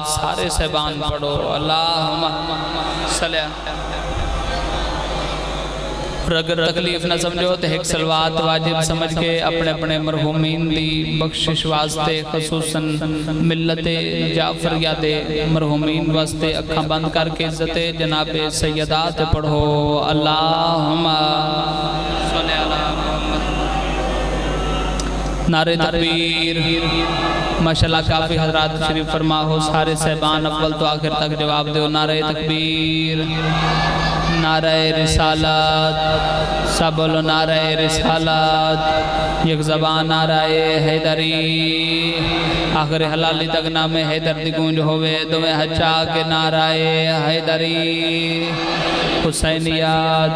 صلوات سارے صحبان پڑھو اللہم صلی اگر تکلیف نہ سمجھو تو ایک صلوات واجب سمجھ کے اپنے اپنے مرحومین دی بخشش واسطے خصوصاً ملت جعفر یاد مرحومین واسطے اکھاں بند کر کے عزت جناب سیدات پڑھو اللہم صلی اللہ محمد نعرہ تکبیر ماشاءاللہ کافی حضرات شریف فرما ہو سارے صحبان اول تو آخر تک جواب دیو نعرہ تکبیر نعرہ رسالت سب بولو نعرہ رسالت یک زبان نعرہ حیدری آخر حلالی تک نام حیدر دی گونج ہوئے دوے ہچا کے نعرہ حیدری حسینیات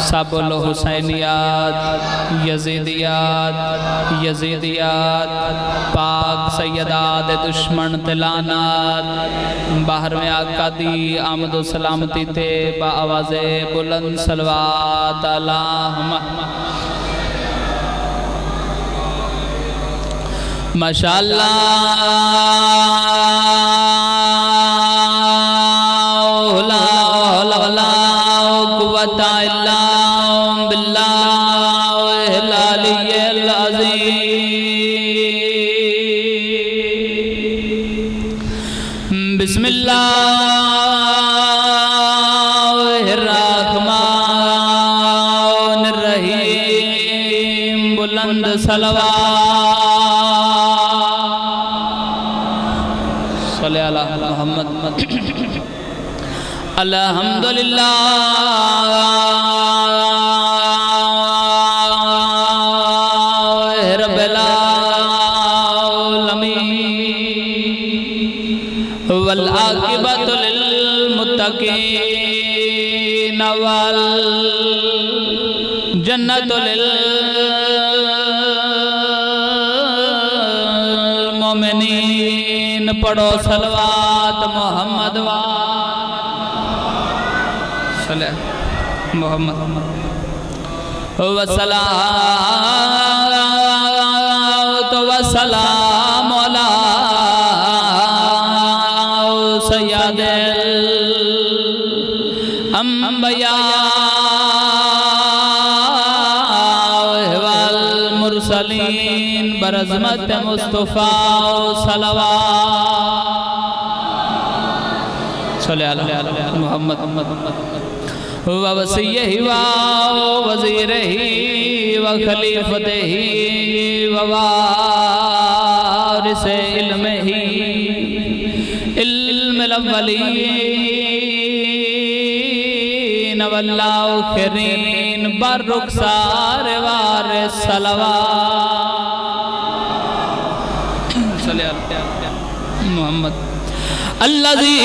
سب بولو حسینیات یزیدیات پاک سیدات دشمن تلانات باہر میں آقا دی آمد و سلامتی تے با آواز بلند صلوات اللہم ماشاءاللہ لا قوت الا باللہ العلی العظیم بسم اللہ الرحمن الرحیم بلند صلوات صلی اللہ محمد الحمدللہ رب العالمین والعاقبۃ للمتقین والجنۃ للمؤمنین پڑھو صلوات محمد صلی محمد وصلاة وسلام علی سید الانبیاء والمرسلین برعظمت مصطفیٰ صلوات صلی اللہ علیہ محمد ووسیہ ووزیرہ وخلیفتہ ووارث علمہ علم الاولین والآخرین بررخسار وارث صلوات صلی اللہ علیہ محمد الذی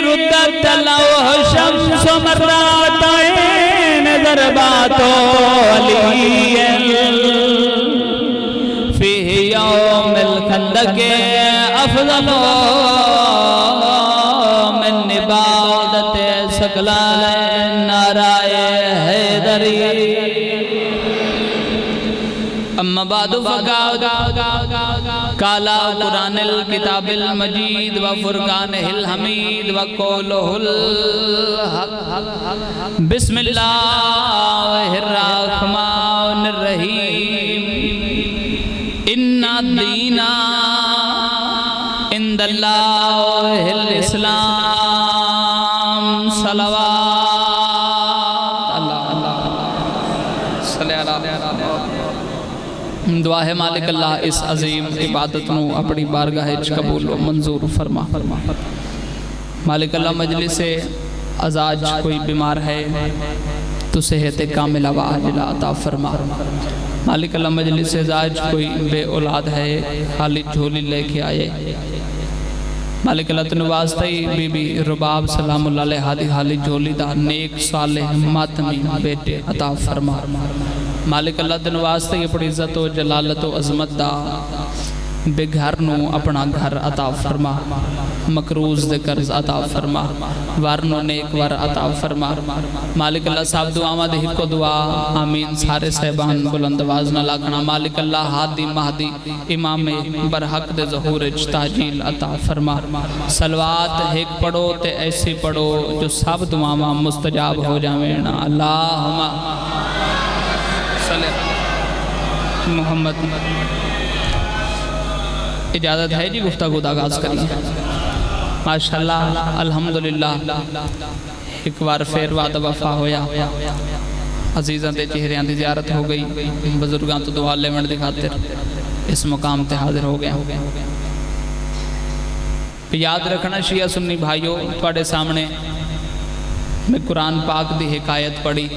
ردت لوح شمس مراتین ضربات علی فی یوم الخندق افضل من عبادت سکلال نعرہ حیدری اما بعد فقال قال قرآن الكتاب المجید وفرقانہ الحمید وقولہ الحق بسم اللہ الرحمن الرحیم ان الدین عند اللہ الاسلام صلوات اللہ صلی اللہ علیہ دعا ہے مالک اللہ اس عظیم عبادت نو اپنی بارگاہ قبول و منظور فرما مالک اللہ مجلس سے ازاج کوئی بیمار ہے تو صحت کاملہ و عاجلہ عطا فرما مالک اللہ مجلس سے ازاج کوئی بے اولاد ہے خالی جھولی لے کے آئے مالک اللہ تنو واسطہ بی بی رباب سلام اللہ علیہ حالی جھولی دا نیک صالح ماتمی بیٹے عطا فرما مالک اللہ تنو واسطہ یہ بڑی عزت و جلالت و عظمت دا بے گھر نو اپنا گھر عطا فرما، مقروض دے قرض عطا فرما، وارنو نیک ور عطا فرما۔ مالک اللہ صاحب دعا دے کو دعا آمین سارے صاحبان بلند آواز نہ لاکھنا۔ مالک اللہ ہادی مہدی امام برحق دے ظہور تاجیل عطا فرما۔ صلوات ایک پڑھو تے ایسی پڑھو جو سب دعاواں مستجاب ہو جاویں۔ اللہم صلی محمد۔ اجازت ہے جی گفتگو دا آغاز کرنا؟ ماشاءاللہ الحمدللہ ایک بار پھر وعدہ وفا ہویا، عزیزاں دے چہریاں دی زیارت ہو گئی، بزرگاں تو دعا لیون دی خاطر اس مقام تے حاضر ہو گیا۔ یاد رکھنا شیعہ سنی بھائیو، تواڈے سامنے میں قرآن پاک دی حکایت پڑھی،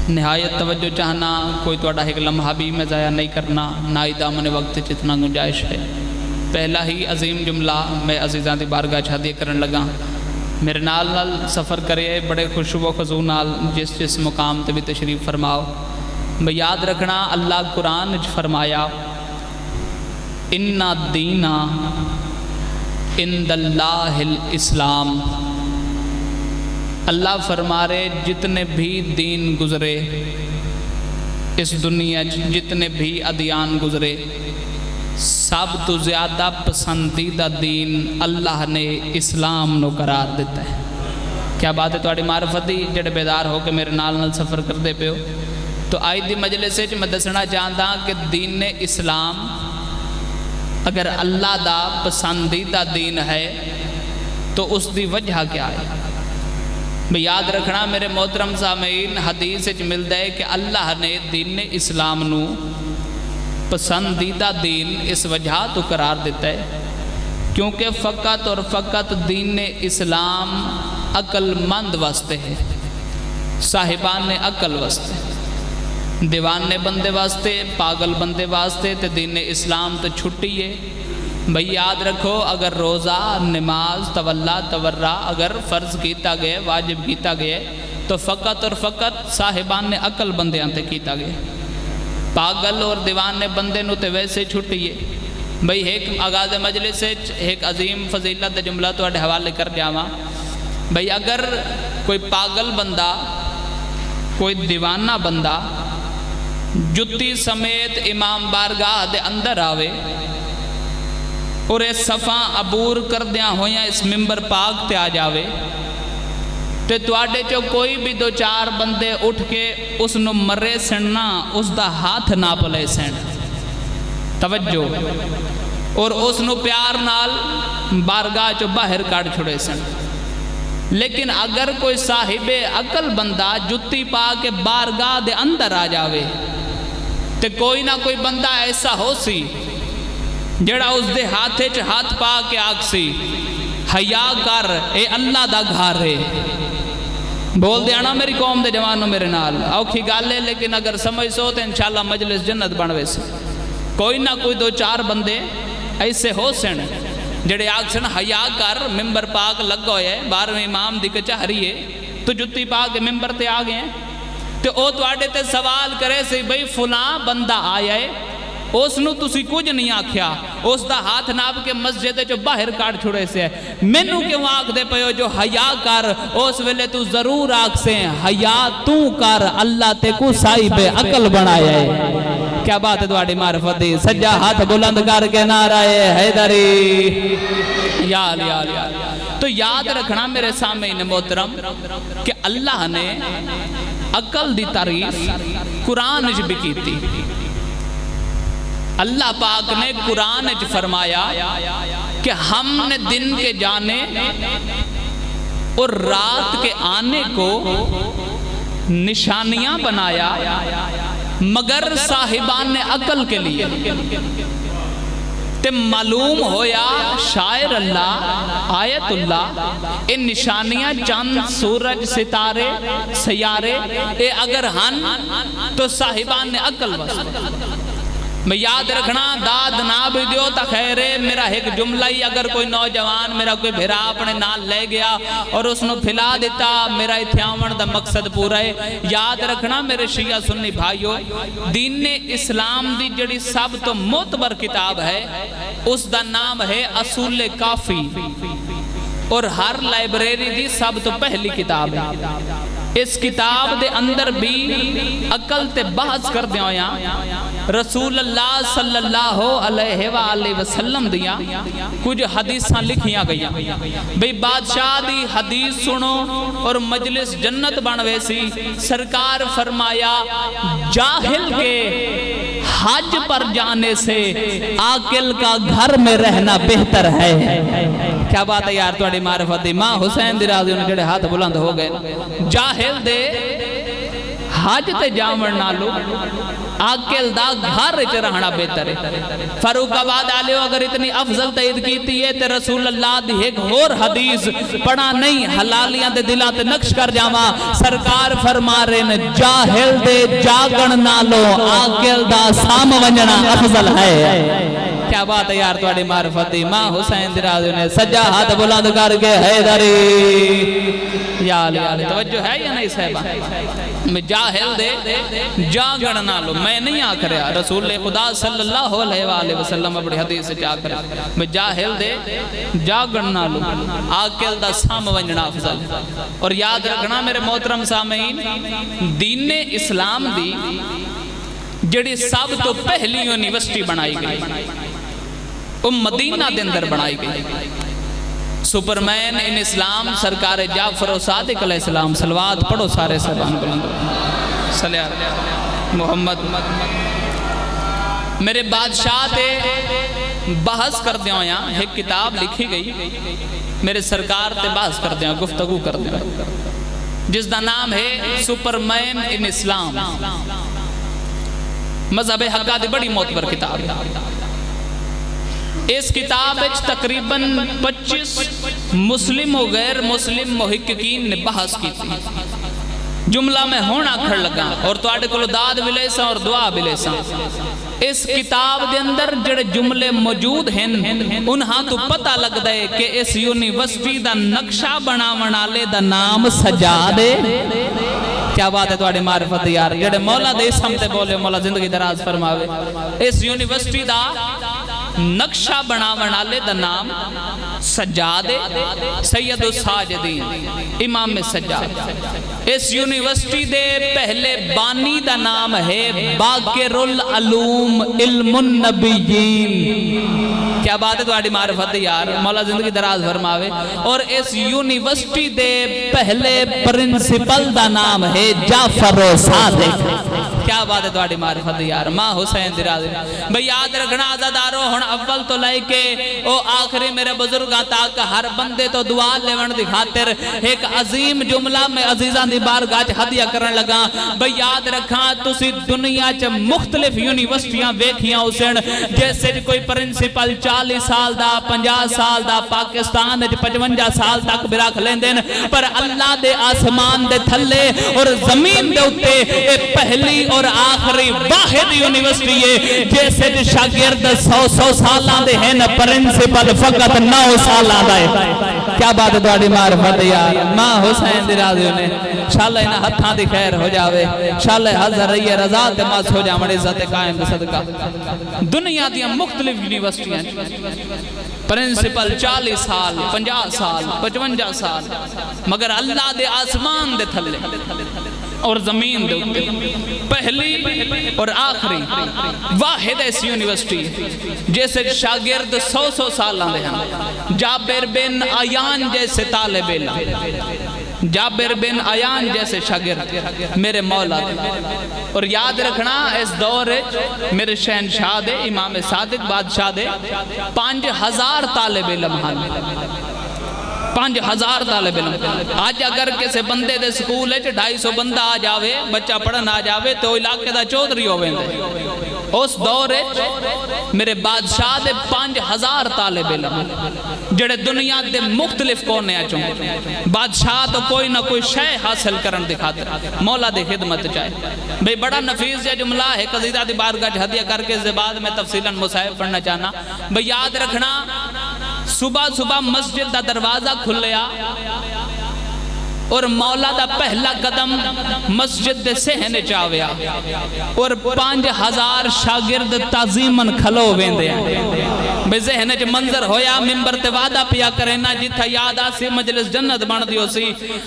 نہایت توجہ چاہنا، کوئی توڑا ایک لمحہ بھی میں ضائع نہیں کرنا، نہ ہی دامن وقت جتنا گنجائش ہے۔ پہلا ہی عظیم جملہ میں عزیزاں دی بارگاہ ہدیہ کرن لگا، میرے نال سفر کرے بڑے خوشو و خضو نال جس مقام تے بھی تشریف فرماؤ۔ میں یاد رکھنا اللہ قرآن فرمایا اِنَّ الدِّینَ عِنْدَ اللَّهِ الْإِسْلَامِ، اللہ فرما رہے جتنے بھی دین گزرے اس دنیا جتنے بھی ادیان گزرے، سب تو زیادہ پسندیدہ دین اللہ نے اسلام نو قرار دیتا ہے۔ کیا بات ہے تواڈی معرفت دی جڑے بیدار ہو کے میرے نال سفر کر دے پے ہو؟ تو آج دی مجلس وچ میں دسنا چاہتا کہ دین اسلام اگر اللہ دا پسندیدہ دین ہے تو اس دی وجہ کیا ہے؟ میں یاد رکھنا میرے محترم سامعین، حدیث وچ ملدا ہے کہ اللہ نے دین اسلام نو پسندیدہ دین اس وجہ تو قرار دیتا ہے کیونکہ فقط اور فقط دین اسلام عقل مند واسطے ہے، صاحبان عقل واسطے، دیوانے بندے واسطے، پاگل بندے واسطے تے دین اسلام تو چھٹی ہے۔ بھئی یاد رکھو اگر روزہ نماز تولا تورا اگر فرض کیتا گئے واجب کیتا گئے تو فقط اور فقط صاحبان عقل بندے آنتے کیتا گئے، پاگل اور دیوانے بندے نو تے ویسے چھٹی ہے۔ بھئی ایک آغاز مجلس سے ایک عظیم فضیلت جملہ تو اڈے حوالے کر جاواں۔ بھئی اگر کوئی پاگل بندہ کوئی دیوانہ بندہ جتی سمیت امام بارگاہ دے اندر آوے اور اس صفحہ عبور کردیاں ہویاں اس ممبر پاک تے آ جاوے تے تواڈے چو کوئی بھی دو چار بندے اٹھ کے اس نو مرے سننا اس دا ہاتھ نہ پلے سن، توجہ، اور اس نو پیار نال بارگاہ چو باہر کاٹ چھڑے سن۔ لیکن اگر کوئی صاحب عقل بندہ جتی پا کے بارگاہ دے اندر آ جاوے تے کوئی نہ کوئی بندہ ایسا ہو سی جڑا اس دے ہاتھے چ ہاتھ پا کے آگ سی حیا کر اے اللہ دا گھر ہے۔ بول دیا نا میری قوم دے جوانوں میرے نال، اوکھی گالے لیکن اگر سمجھ سو تو انشاءاللہ مجلس جنت بنوے سے۔ کوئی نہ کوئی دو چار بندے ایسے ہو سن جڑے آگ سن حیا کر، ممبر پاک لگ گئے 12ویں امام دی کچہری ہے تو جتی پاک ممبر تے آ گئے تو او تو آڑے تے سوال کرے سی بھئی فلاں بندہ آیا ہے اس نو تسی کچھ نہیں آکھیا، اس دا ہاتھ ناب کے مسجد جو باہر کاٹ چھوڑے سے ہے، مینو کیوں آکھ دے پہو جو حیا کر اس ویلے تو ضرور آکھ سے حیا تو کر اللہ تے کو صاحب عقل بنایا ہے۔ کیا بات ہے تواڈی معرفت دی؟ سجا ہاتھ بلند کر کے نعرہ حیدری یا علی۔ تو یاد رکھنا میرے سامعین محترم کہ اللہ نے عقل دی تعریف قرآن وچ بھی کیتی۔ اللہ پاک نے قرآن وچ فرمایا کہ ہم نے دن کے جانے اور رات کے آنے کو نشانیاں بنایا مگر صاحبان عقل کے لیے۔ تے معلوم ہویا شاعر اللہ آیت اللہ ان نشانیاں چند سورج ستارے سیارے اے اگر ہن تو صاحبان عقل واسطے، میں یاد رکھنا داد نہ بھی دیو تا خیرے، میرا ایک جملہ ہی اگر کوئی نوجوان میرا کوئی بھیرا اپنے نال لے گیا اور اس نے پھلا دیتا، میرا اتھیاون دا مقصد پورا ہے۔ یاد رکھنا میرے شیعہ سنی بھائیو، دین اسلام دی جڑی سب تو معتبر کتاب ہے اس دا نام ہے اصول کافی، اور ہر لائبریری دی سب تو پہلی کتاب ہے۔ اس کتاب دے اندر بھی عقل تے بحث کر دیوں یا رسول اللہ صلی اللہ علیہ وآلہ وسلم دیا کچھ حدیثاں لکھیاں گیا بھئی بادشاہ دی حدیث سنو اور مجلس جنت بنوے سی۔ سرکار فرمایا جاہل کے حج پر جانے سے عاقل کا گھر میں رہنا بہتر ہے۔ کیا بات ہے یار تواڈی معرفت دی؟ ماں حسین دی راضی انہوں جڑے ہاتھ بلند ہو گئے، جاہل دے حج تے جامن نالو عاقل دا گھر وچ رہنا بہتر ہے۔ فاروق آباد آلیو اگر اتنی افضل تعید کیتی ہے تے رسول اللہ دی ایک اور حدیث پڑھا نہیں، حلالیاں دے دلاں تے نقش کر جاواں۔ سرکار فرما رہے نے جاہل دے جاگن نالو عاقل دا سام ونجنا افضل ہے۔ کیا بات ہے یار تواڈی معرفت دی؟ ماں حسین دی راضی نے سجا ہاتھ بلند کر کے حیدری یا علی علی توجہ ہے یا نہیں صاحبہ؟ میں جاہل دے جاگن نالو، میں نہیں آکھ رہا، رسول خدا صلی اللہ علیہ وآلہ وسلم اپنی حدیث سے جا کر میں جاہل دے جاگن نالو عاقل دا سام ونجنا افضل۔ اور یاد رکھنا میرے محترم سامعین، دین اسلام دی جڑی سب تو پہلی یونیورسٹی بنائی گئی مدینہ دے اندر بنائی گئی۔ سپرمین ان اسلام سرکار جعفر و صادق علیہ السلام، صلوات پڑھو سارے سبحان بلند صلی اللہ علیہ وسلم محمد۔ میرے بادشاہ تے بحث کر دیوں یا ایک کتاب لکھی گئی، میرے سرکار تے بحث کر دیوں، گفتگو کر دیوں، جس دا نام ہے سپرمین ان اسلام۔ مذہب حقہ دی بڑی معتبر کتاب ہے۔ اس کتاب اچ تقریباً 25 مسلم و غیر مسلم محققین نے بحث کی تھی۔ جملہ میں ہونا کھڑ لگا اور تو آٹے کلو داد بھی لیسا اور دعا بھی لیسا۔ اس کتاب دے اندر جڑے جملے موجود ہیں انہاں تو پتہ لگ دے کہ اس یونیورسٹی دا نقشہ بنا منالے دا نام سجادے۔ کیا بات ہے تواڈی معرفت یار؟ جڑے مولا دے اسم تے بولے مولا زندگی دراز فرماوے۔ اس یونیورسٹی دا نقشہ بنا منالے دا نام سجادے سید الساجدین امام سجاد۔ اس یونیورسٹی دے پہلے بانی دا نام ہے باقر العلوم علم النبیین۔ کیا بات ہے تواڈی معرفت یار؟ مولا زندگی دراز فرماوے۔ اور اس یونیورسٹی دے پہلے پرنسپل دا نام ہے جعفر و صادق۔ کیا بات ہے تواڈی معرفت یار؟ ماں حسین دی راضی بھئی یاد رکھنا عزادارو ہن اول تو لے کے او آخری میرے بزرگاں تاک ہر بندے تو دعا لیون دی خاطر ایک عظیم جملہ میں عزیزان دی بارگاہ چ ہدیہ کرن لگا۔ بھئی یاد رکھاں تسی دنیا چ مختلف یونیورسٹیاں ویکھیاں اسن، جیسے کوئی پرنسپل 40 سال دا 50 سال دا پاکستان 55 سال تک بھی رکھ لیندن، پر اللہ دے آسمان دے تھلے اور زمین دے اتے پہلی اور آخری واحد یونیورسٹی ہے جیسے شاگرد 100 سالاں دے ہیں، پرنسپل فقط 9 سالاں دا ہے۔ کیا بات ہے تواڈی معرفت یار؟ ماں حسین دی راضی نے انشاءاللہ انہاں ہتھاں دی خیر ہو جاوے، انشاءاللہ حضر رہی رضا تے ماس ہو جاوے عزت قائم دے صدقہ۔ دنیا دی مختلف یونیورسٹیاں پرنسپل 40 سال 50 سال 55 سال، مگر اللہ دے آسمان دے تھلے اور زمین دے اوپر پہلی اور آخری واحد ایسی یونیورسٹی جیسے شاگرد 100 سال آندے ہیں۔ جابر بن عیان جیسے طالب علم، جابر بن عیان جیسے شاگرد میرے مولا دے۔ اور یاد رکھنا اس دور میرے شہنشاہ دے امام صادق بادشاہ دے 5000 طالب علم ہیں، 5000 طالب علم۔ آج اگر کسی بندے دے سکول ہے 250 بندہ آ جاوے، بچہ پڑھن آ جاوے تو علاقے دا چودھری ہوئے ہیں۔ اس دور میرے بادشاہ دے 5000 طالب علم جڑے دنیا دے مختلف کونے چوں بادشاہ تو کوئی نہ کوئی شے حاصل کرن دکھاتے مولا دے خدمت چاہے بھئی بڑا نفیس یہ جملہ ہے قصیدہ دی بارگاہ ہدیہ کر کے اس بعد میں تفصیلاً مصاحب پڑھنا چاہنا بھئی یاد رکھنا صبح صبح مسجد دا دروازہ کھلیا اور مولا دا پہلا قدم مسجد دے سہنے چاویا اور 5000 شاگرد تعظیمن کھلو ویندے ہیں بے ذہنے جو منظر ہویا ممبر تے وعدہ پیا کرینا جتھا یاد آسی مجلس جنت بن دیو سی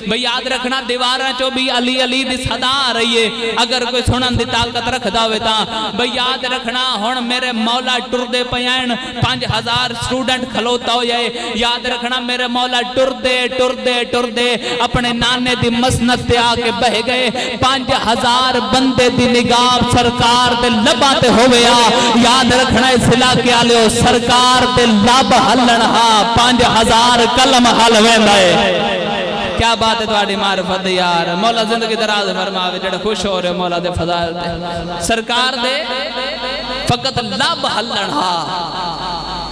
بے یاد رکھنا دیوارہ چو بھی علی علی دی صدا آ رہی ہے اگر کوئی سنن دی طاقت رکھ داوے تا بے یاد رکھنا ہون میرے مولا ٹر دے پیائن 5000 سٹوڈنٹ کھلوتا ہو جائے یاد رکھنا میرے مولا ٹر دے اپنے نانے دی مسند تے آکے بہ گئے 5000 بندے دی نگاہ سرکار دے لباتے ہویا یاد رکھنا اس علاقے آلے ہو سرکار دے لب ہلنہا 5000 کلم حلوین دائے کیا بات ہے توڑی معرفت یار مولا زندگی دراز فرماوے جڑے خوش ہو رہے مولا دے فضائل دے سرکار دے فقط لب ہلنہا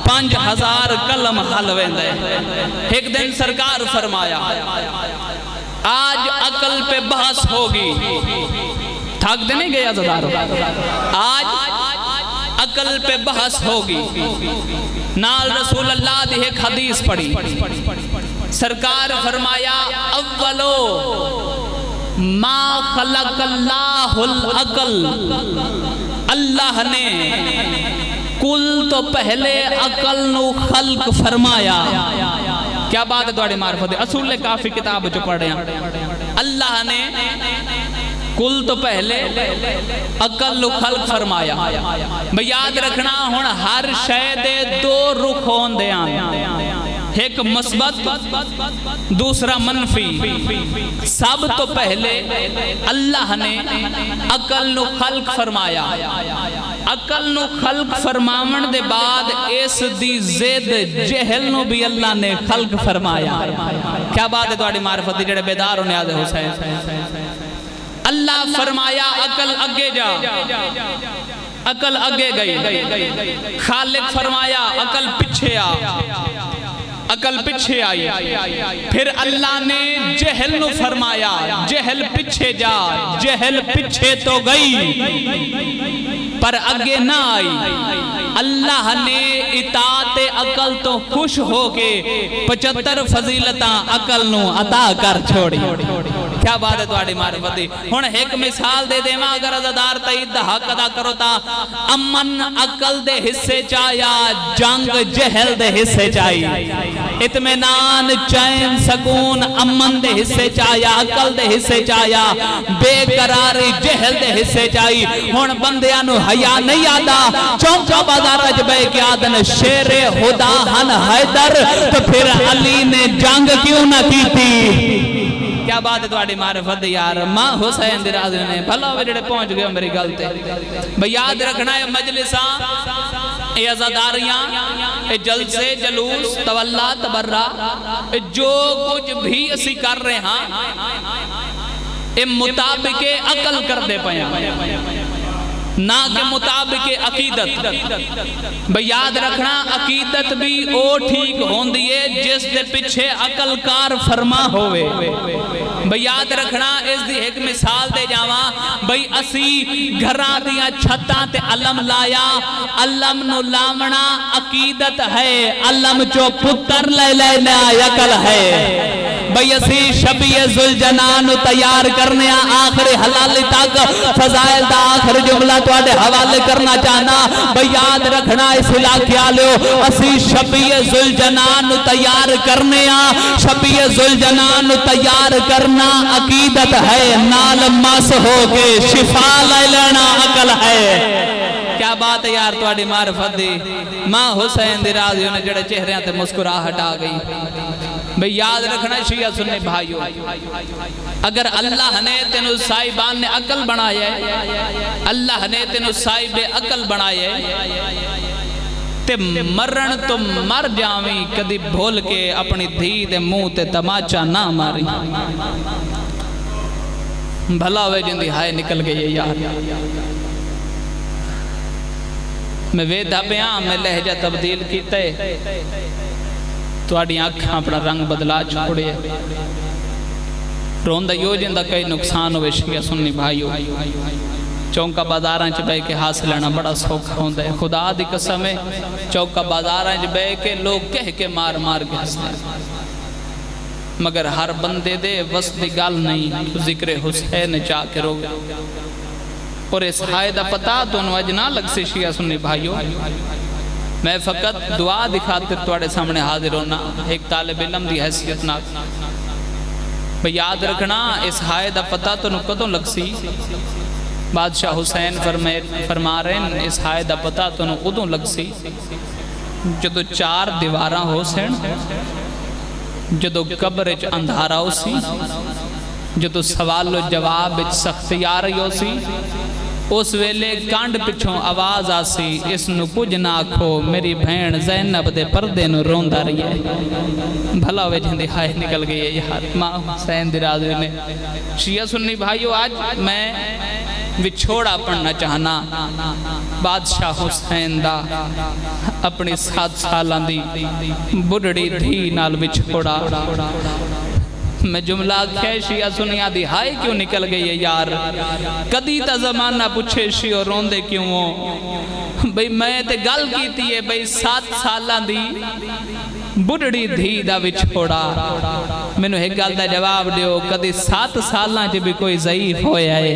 5000 کلم حلوین دائے ایک دن سرکار فرمایا آج عقل پہ بحث ہوگی تھاک دینے گئے عزدارو آج عقل پہ بحث ہوگی نال رسول اللہ دی ایک حدیث پڑھی سرکار فرمایا اولو ما خلق اللہ العقل اللہ نے کل تو پہلے عقل نو خلق فرمایا کیا بات ہے دوڑے معرفت اصول کافی کتاب جو پڑھ رہے ہیں اللہ نے کل تو پہلے عقل خلق فرمایا بھئی یاد رکھنا ہون ہر شے دے 2 رخ ہون دے ایک مثبت دوسرا منفی سب تو پہلے اللہ نے عقل نو خلق فرمایا عقل نو خلق فرماون دے بعد اس دی زید جہل نو بھی اللہ نے خلق فرمایا کیا بات ہے توڑی معرفت دی جڑے بیدار ہونے آدھے حسین اللہ فرمایا عقل اگے جا عقل اگے گئی خالق فرمایا عقل پچھے آ عقل پچھے آئی پھر اللہ نے جہل نو فرمایا جہل پچھے جا جہل پچھے تو گئی پر اگے نہ آئی اللہ نے اطاعت عقل تو خوش ہو کے 75 فضیلتاں عقل نو عطا کر چھوڑی کیا بات ہے توڑی معرفت دی ہون ایک مثال دے دے ماں اگر عزدار تائید حق ادا کرو تا امن عقل دے حصے چایا جنگ جہل دے حصے چائی اطمینان چین سکون امن دے حصے چایا عقل دے حصے چایا بے قراری جہل دے حصے چائی ہون بندیانو حیا نہیں آدھا چونکہ بازار جبے کے آدھن شیر خدا ہن حیدر تو پھر علی نے جنگ کیوں نہ کی تھی کیا بات ہے توڑی معرفت یار ماں حسین دی راضی نے بھلا ہوئے جڑے پہنچ گئے میری گلتے بھئی یاد رکھنا ہے مجلساں اے عزاداریاں اے جلسے جلوس تولا تبرہ جو کچھ بھی اسی کر رہے ہیں اے مطابق عقل کر دے پیا نہ کہ مطابق عقیدت بھئی یاد رکھنا عقیدت بھی او ٹھیک ہون دیئے جس دے پچھے عقل کار فرما ہوئے بھئی یاد رکھنا اس دی ایک مثال دے جاواں بھئی اسی گھراں دیاں چھتاں تے علم لایا علم نو لامنا عقیدت ہے علم چو پتر لے لینا عقل ہے بھئی اسی شبی ذوالجنان تیار کرنے آخر حلال تک فضائل دا آخر جملہ تو آدھے حوالے کرنا چاہنا بھئی یاد رکھنا اس علاقے آلیو اسی شبی ذوالجنان تیار کرنے شبی ذوالجنان تیار کرنا عقیدت ہے نال مس ہو کے شفا لے لینا عقل ہے کیا بات ہے یار توڑی معرفت دی ماں حسین دی راضیوں نے جڑے چہریاں تے مسکراہٹ آ گئی بھئی یاد رکھنا شیعہ سننے بھائیو اگر اللہ نے تینو صاحبان نے عقل بنائے اللہ نے تینو صاحب عقل بنائے تے مرن تو مر جاویں کدی بھول کے اپنی دھی دے منہ تے تماچا نہ ماری بھلا ہوئے جن دی ہائے نکل گئی یار میں ویدھا پیاں میں لہجہ تبدیل کیتے تواڈی آنکھاں اپنا رنگ بدلا چھوڑے روندہ یو جندہ کئی نقصان ہوئے شیعہ سنی بھائیو چونکہ بازاراں چ بے کے حاصل لینا بڑا سوکھا ہوندہ ہے خدا دی قسم ہے چونکہ بازاراں چ بے کے لوگ کہہ کے مار مار کے ہنستے ہیں مگر ہر بندے دے وسط دی گل نہیں ذکر حسین چاہ کے روگے اور اس حائدہ پتا تو انو اجنا لگ سے شیعہ سنی بھائیو میں فقط دعا دکھاتے توڑے سامنے حاضر ہونا ایک طالب علم دی حیثیت نہ بھئی یاد رکھنا اس حائدہ پتا تو انو کدوں لگ سی بادشاہ حسین فرما رہے ہیں اس حائدہ پتا تو انو کدوں لگ سی جدو 4 دیواراں ہو سین جدو قبرچ اندھارا ہو سی جدو سوال و جواب سختی آ رہی ہو سی اس ویلے کانڈ پچھوں آواز آسی اس نو کچھ نہ آکھو میری بہن زینب دے پردے نو روندہ رہی ہے بھلا ہوئے جندی ہائے نکل گئی ہے یار ماں حسین دی راضی نے شیعہ سنی بھائیو آج میں وچھوڑا پڑھنا چاہنا بادشاہ حسین دا اپنی 7 سالان دی بڑھڑی دھی نال وچھوڑا میں جملہ کہے شیعہ سنیا دی ہائے کیوں نکل گئی ہے یار کدی تا زمانہ پوچھے شیعہ روندے کیوں ہو بھئی میں تے گل کیتی ہے بھئی 7 سالان دی بڑھڑی دھی دا وچھوڑا میں نے ایک گل دا جواب دیو کدی 7 سالان جب بھی کوئی ضعیف ہویا ہے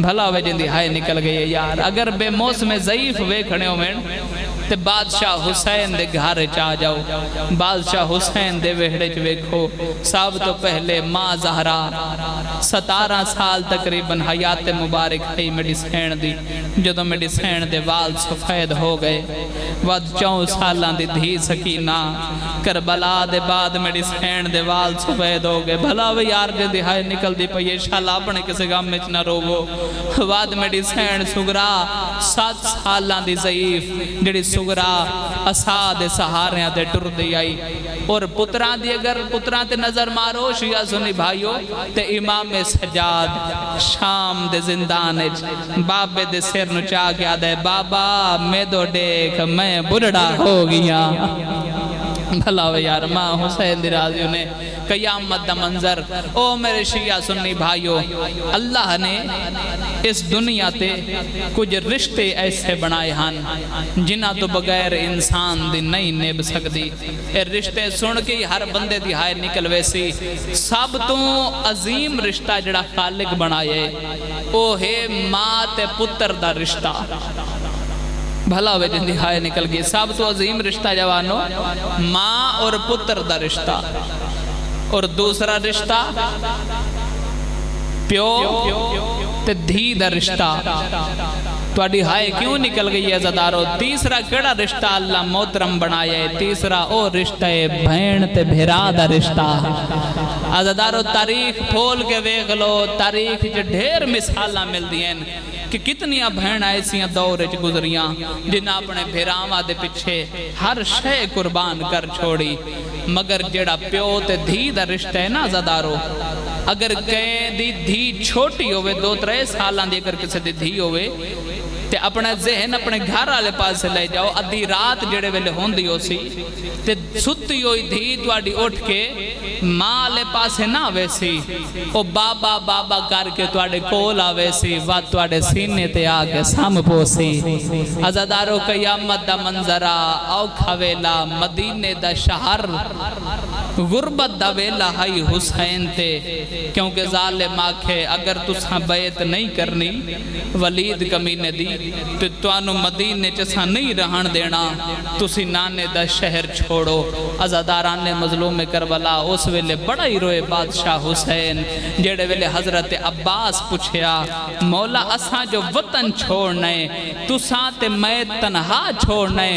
بھلا ہوئے جن دی ہائے نکل گئی ہے یار اگر بے موسم ضعیف ہوئے کھڑے ہو میں تے بادشاہ حسین دے گھر چاہ جاؤ بادشاہ حسین دے وہڑے چویکھو سب تو پہلے ماں زہرا 17 سال تقریباً حیات مبارک ہے میری سین دی جدو میری سین دے وال سفید ہو گئے ود 4 سالان دی دھی سکینہ کربلا دے بعد میری سین دے وال سفید ہو گئے بھلا وہ یار جن دی ہائے نکل دی پئی انشاءاللہ اپنے کسی غم میں نہ روگو ود میری سین سگرا 7 سالان دی ضعیف جڑی سگرا اساد سہاریاں دے ٹر دی آئی اور پتران دی اگر پتران تے نظر مارو شیعہ سنی بھائیو تے امام سجاد شام دے زندانج بابے دے سر نو چاہ گیا دے بابا میں دو دیکھ میں بڑھڑا ہو گیا بھلا ہوئے یار ماں حسین دی راضیوں نے قیامت دا منظر او میرے شیعہ سنی بھائیو اللہ نے اس دنیا تے کچھ رشتے ایسے بنائے ہن جنہ تو بغیر انسان دی نہیں نیب سکتی اے رشتے سن کے ہر بندے دی ہائے نکل ویسی سب تو عظیم رشتہ جڑا خالق بنائے او ہے ماں تے پتر دا رشتہ بھلا ہوئے جن دی ہائے نکل گئی سب تو عظیم رشتہ جوانو ماں اور پتر دا رشتہ اور دوسرا رشتہ پیو تے دھی دا رشتہ توڑی ہائے کیوں نکل گئی ہے زدارو تیسرا کڑا رشتہ اللہ محترم بنائے تیسرا او رشتہ بہن تے بھیرا دا رشتہ زدارو تاریخ پھول کے ویکھ لو تاریخ جو ڈھیر مثالہ مل دیں کہ کتنیاں بہن ایسیاں دور چ گزریاں جنہ اپنے بھیراواں دے پیچھے ہر شے قربان کر چھوڑی مگر جڑا پیو تے دھی دا رشتہ ہے نا زدارو اگر کہیں دی دھی چھوٹی ہوئے 2-3 سالاں دی اگر کسی دی دھی ہوئے تے اپنا ذہن اپنے گھر والے پاس سے لے جاؤ ادھی رات جڑے ویلے ہوندی ہو سی تے ستی ہوئی دھی تواڈی اٹھ کے ماں والے پاسے نہ آوے سی او بابا بابا کر کے تواڈے کول آوے سی وا تواڈے سینے تے آ کے سام پوسی عزادارو قیامت دا منظرہ اوکھا ویلا مدینے دا شہر غربت دا ویلا ہائی حسین تے کیونکہ ظالم آکھے اگر تساں بیعت نہیں کرنی ولید کمینے دی تو توانو مدینے چسا نہیں رہن دینا تسی نانے دا شہر چھوڑو عزاداران مظلوم کربلا اس ویلے بڑا ہی روئے بادشاہ حسین جیڑے ویلے حضرت عباس پوچھیا مولا اساں جو وطن چھوڑنے تساں تے میں تنہا چھوڑنے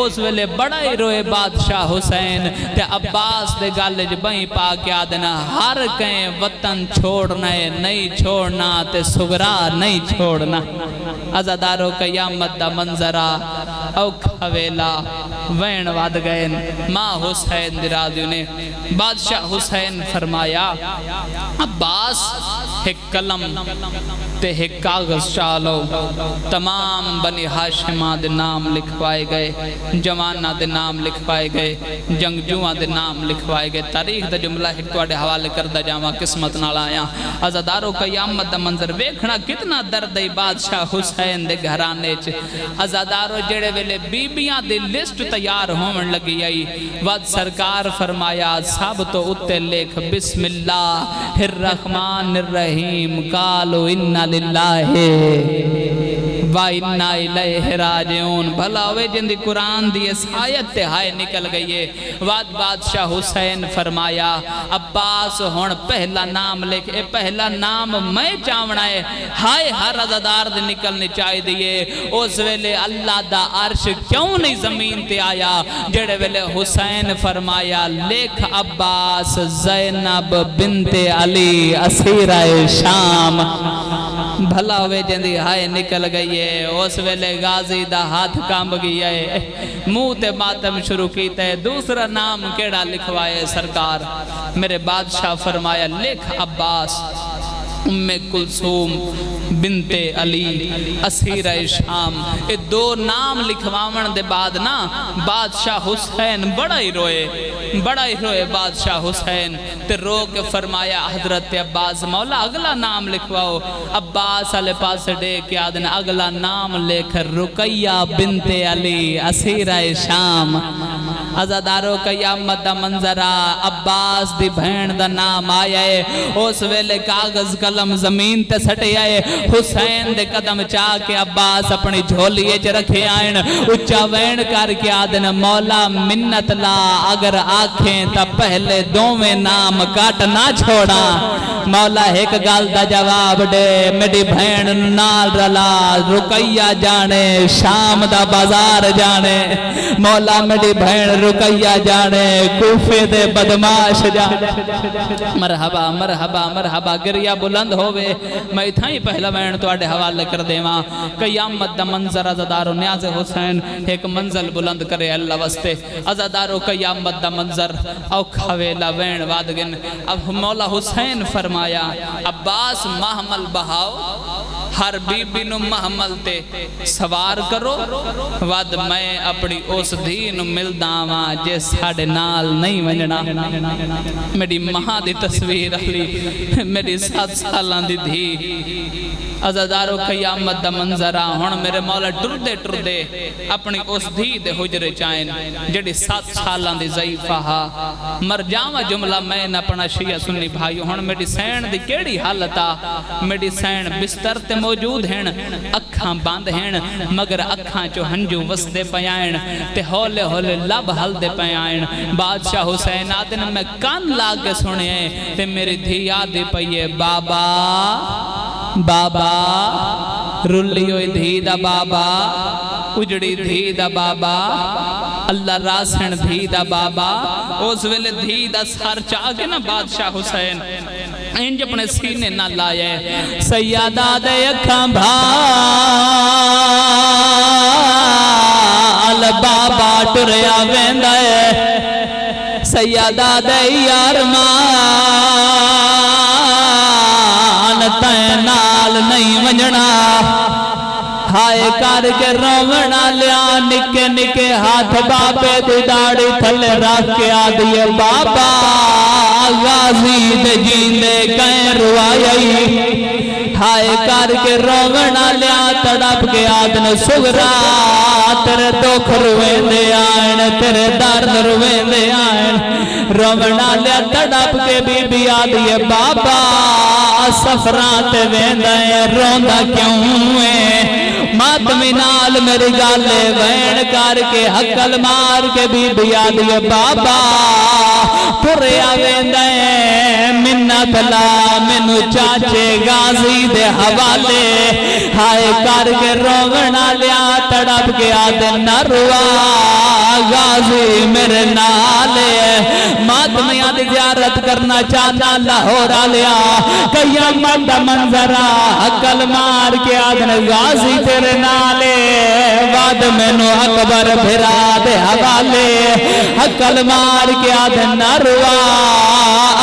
اس ویلے بڑا ہی روئے بادشاہ حسین تے عباس دے گالج بہیں پا کے آدنا ہر کہیں وطن چھوڑنے نہیں چھوڑنا تے سگرا نہیں چھوڑنا عزادارو قیامت دا منظرہ اوکھا ویلا وین واد گئے ماں حسین درازیوں نے بادشاہ حسین فرمایا عباس ایک کلم تے ایک کاغذ چالو تمام بنی ہاشمہ دے نام لکھوائے گئے، جوانہ دے نام لکھوائے گئے، جنگجوان دے نام لکھوائے گئے۔ تاریخ دا جملہ ایک توڑے حوالے کردہ جاواں قسمت نال آیا۔ عزادارو قیامت دا منظر ویکھنا کتنا دردی بادشاہ حسین دے گھرانے چ۔ عزادارو جڑے ویلے بیبیاں دی لسٹ تیار ہون لگی آئی، وعد سرکار فرمایا سب تو اتے لکھ بسم اللہ الرحمن الرحیم قالوا انا للہ وَإِنَّا إِلَيْهِ راجعون۔ بھلا ہوئے جن دی قرآن دی اس آیت تے ہائے نکل گئی ہے۔ وعد بادشاہ حسین فرمایا عباس ہون پہلا نام لکھ، اے پہلا نام میں چاونا ہے، ہائے ہر عزادار دے نکلنے چاہی دیئے۔ اس ویلے اللہ دا عرش کیوں نہیں زمین تے آیا؟ جڑے ویلے حسین فرمایا لکھ عباس زینب بنت علی اسیرہ شام۔ بھلا ہوئے جن دی ہائے نکل گئی ہے۔ اس ویلے غازی دا ہاتھ کامب گیا ہے، منہ تے ماتم شروع کیتا ہے۔ دوسرا نام کیڑا لکھوائے سرکار؟ میرے بادشاہ فرمایا لکھ عباس ام کلثوم بنت علی اسیرہ شام۔ اے دو نام لکھواون دے بعد نا بادشاہ حسین بڑا ہی روئے بادشاہ حسین تے رو کے فرمایا حضرت عباس مولا اگلا نام لکھواؤ۔ عباس علیہ پاس ڈے کے آدن اگلا نام لکھ رقیہ بنت علی اسیرہ شام۔ عزادارو قیامت دا منظرہ عباس دی بہن دا نام آیا ہے۔ اس ویلے کاغذ قلم زمین تے سٹے آئے، حسین دے قدم چاہ کے عباس اپنی جھولیے چ رکھے آئین، اچھا وین کر کے آدن مولا منت لا اگر آنکھیں تا پہلے دوویں نام کاٹ نہ چھوڑا۔ مولا ایک گال دا جواب دے میری بہن نال رلا، رقیہ جانے شام دا بازار جانے، مولا میری بہن رقیہ جانے کوفے دے بدماش جانے۔ مرحبا مرحبا مرحبا گریہ بلند ہوئے۔ میں اتھا ہی پہلا بہن تو آڑے حوالے کر دے ماں قیامت دا منظر عزادارو نیاز حسین ایک منزل بلند کرے اللہ وستے۔ عزادارو قیامت دا منظر اوکھا ویلا بہن وادگن۔ اب مولا حسین فرمایا عباس محمل بہاؤ، ہر بی بی نو محمل تے سوار کرو، واد میں اپنی اس دین مل داواں جے ساڑے نال نہیں ونجنا۔ میری ماں دی تصویر علی میری 7 سالان دی دھی۔ عزادارو قیامت دا منظرہ ہون میرے مولا ٹردے اپنی اس دھی دے حجرے چائن جڑی 7 سالان دی ضعیفہ ہا۔ مر جاواں جملہ میں نہ اپنا شیعہ سنی بھائیو ہون میری سین دی کیڑی حالتا؟ میری سین بستر تے موجود ہیں، اکھاں باندھ ہیں مگر اکھاں چو ہنجو وسدے پیائن تے ہولے ہولے لب ہل دے پیائن۔ بادشاہ حسین آدن میں کان لاغے سنے تے میری دھی آدھی پئیے بابا بابا رلی ہوئی دھی دا بابا، اجڑی دھی دا بابا، اللہ راسن دھی دا بابا۔ اس ویلے دھی دا سار چاہ کے نا بادشاہ حسین انج اپنے سینے نہ لائے، سیادہ دے اکھاں بھال بابا ٹریا ویندہ ہے، سیادہ دے یارمان تین نال نہیں ونجنا۔ ہائے کر کے رونا لیا نکے نکے ہاتھ بابے دی داڑی تھلے رکھ کے آدھیے بابا غازی دے جیندے کہیں روائی۔ ہائے کر کے رونا لیا تڑپ کے آدن سگرا تیرے دکھ رویں دے آئین تیرے درد رویں دے آئین۔ رونا لیا تڑپ کے بی بی آدھیے بابا سفرات ویندے روندہ کیوں ہے؟ ماتمی نال میری گالے وین کر کے حقل مار کے بی بی آدھیے بابا پوریا ویندے منت لا منو چاچے غازی دے حوالے۔ ہائے کر کے رونا لیا تڑپ کے آدھے نہ روا غازی میرے نالے ماتمیاں دی زیارت کرنا چاہنا لاہور آلیا قیامت دا منظرہ عقل مار کے آدھن غازی تیرے نالے وعد مینو اکبر بھرا دے حوالے عقل مار کے آدھن نروا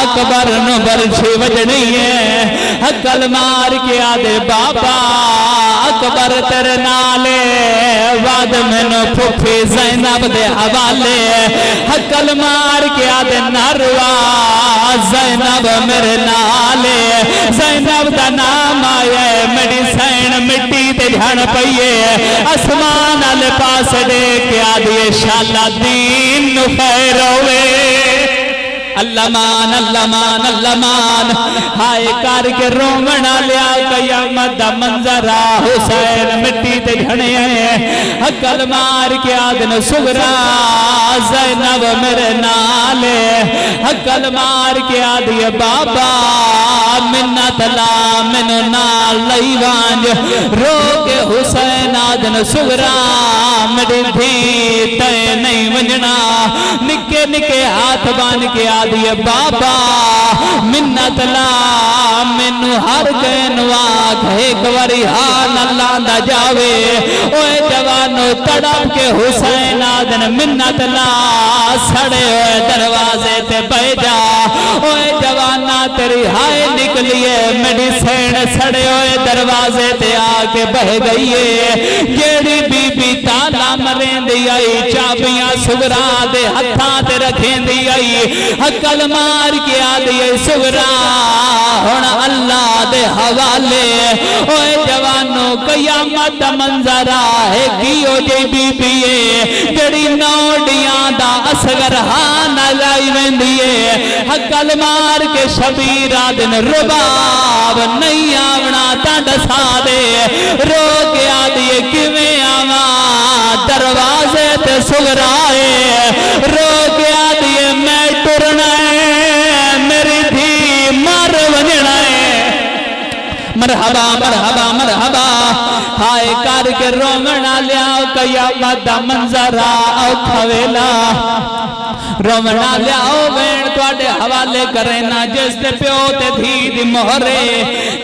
اکبر نو برچی وجنی ہے عقل مار کے آدھے بابا اکبر تیرے نالے وعد مینو پھوپھی زینب دے حوالے عقل مار کے آدھے نروا زینب میرے نالے زینب دا نام آئے میری سین مٹی تے جھن پئیے اسمان آلے پاس دے کے آدھے شالا دین نو خیر ہوئے اللہ مان اللہ مان اللہ مان ہائے کار کے رومنا لیا قیامت دا منظرہ حسین مٹی تے جھنے ہیں عقل مار کے آدن سگرا زینب میرے نالے عقل مار کے آدھی بابا منت لا منو نال لئی وانج رو کے حسین آدن سگرا میری دھی تے نہیں ونجنا نکے نکے ہاتھ بان کے آدھی بابا منت لا منو ہر گین واق ایک وری ہان اللہ دا جاوے اوے جوانو تڑپ کے حسین آدن منت لا سڑے ہوئے دروازے تے بے جا اوے جوانا تیری ہائے نکلیے میری سین سڑے ہوئے دروازے تے آکے بہ گئیے جیڑی بی بی تالا مرین دی آئی چابیاں سگرا دے ہتھاں تے رکھیں دی آئی عقل مار کے آدھے سگرا ہونا اللہ دے حوالے اوے جوانو قیامت منظرہ ہے کیو جی بی بیے جڑی نوڑیاں دا اسگر ہاں لائی ویندیے عقل مار کے شبیر آدن رباب نہیں آونا تانڈ سا دے رو کے آدھے کیویں آواں دروازے تے سگرائے رو کے آدھے میں ٹرنا ہے میری دھی مر ونجنا ہے مرحبا مرحبا مرحبا ہائے کار کے رومنا لیا قیامت دا منظرہ اوکھا ویلا رومنا لیا وین توڑے حوالے کرینا جس تے پیو تے دھی دی مہرے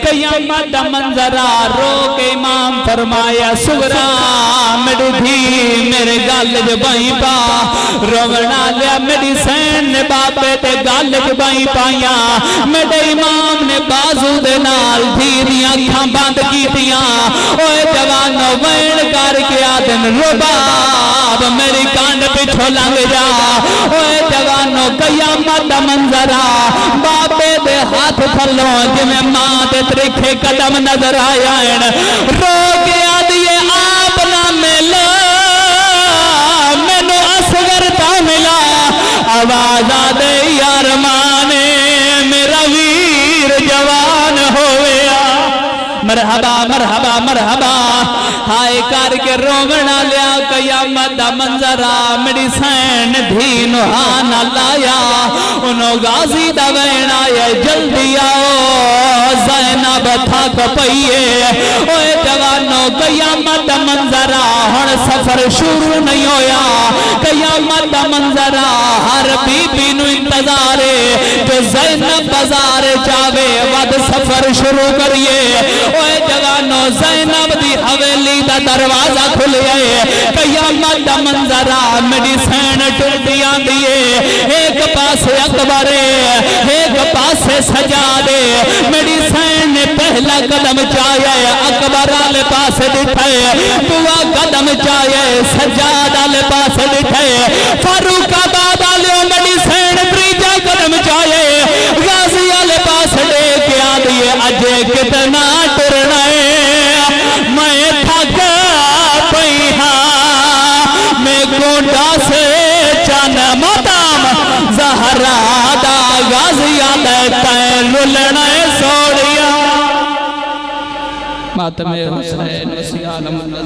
قیامت دا منظرہ رو کے امام فرمایا سگرا میری دھی میرے گال جبائیں پا رومنا لیا میری سین نے باپے تے گال جبائیں پایا میرے امام نے بازو دے نال دھی دیاں کھاں باندھ کی دیاں اوے جوانو وین کار کے آدن رباب میری کانڈ پچھو لنگ جا اوے جوانو قیامت منظرہ باپے دے ہاتھ تھلوں جمیں ماں دے ترکھے قدم نظر آئین رو کے آدھیے آپ نہ ملا مینو اصغر تا ملا آواز آدھے یار مانے میرا ویر جوان ہویا مرحبا مرحبا مرحبا ہائے کار کے رومنا لیا قیامت دا منظرہ میری سین دھین ہانا لایا انہوں غازی دا وین آئے جلدی آؤ زینب تھاک پئیے اوے جوانو قیامت دا منظرہ ہن سفر شروع نہیں ہویا قیامت دا منظرہ ہر بی بی نو انتظارے جو زینب بازار چاوے ود سفر شروع کریے اوے جوانو زینب دی حویلی دا دروازہ کھلے قیامت دا منظرہ میری سین ٹردیاں دیئے ایک پاسے اکبرے ایک پاسے سجادے میری سین نے پہلا قدم چاہے اکبر آلے پاسے دکھائے دعا قدم چاہے سجاد آلے پاسے دکھائے فاروق آباد آلے میری سین تریجا قدم چاہے غازی آلے پاسے دے کے آدھیے اجے کتنا ٹرنا ہے میں تھک پئی ہاں میں گونڈا سے چن مدام زہرا دا غازیاں دے رلنا سوڑیا ماتم حسین وسیع عالم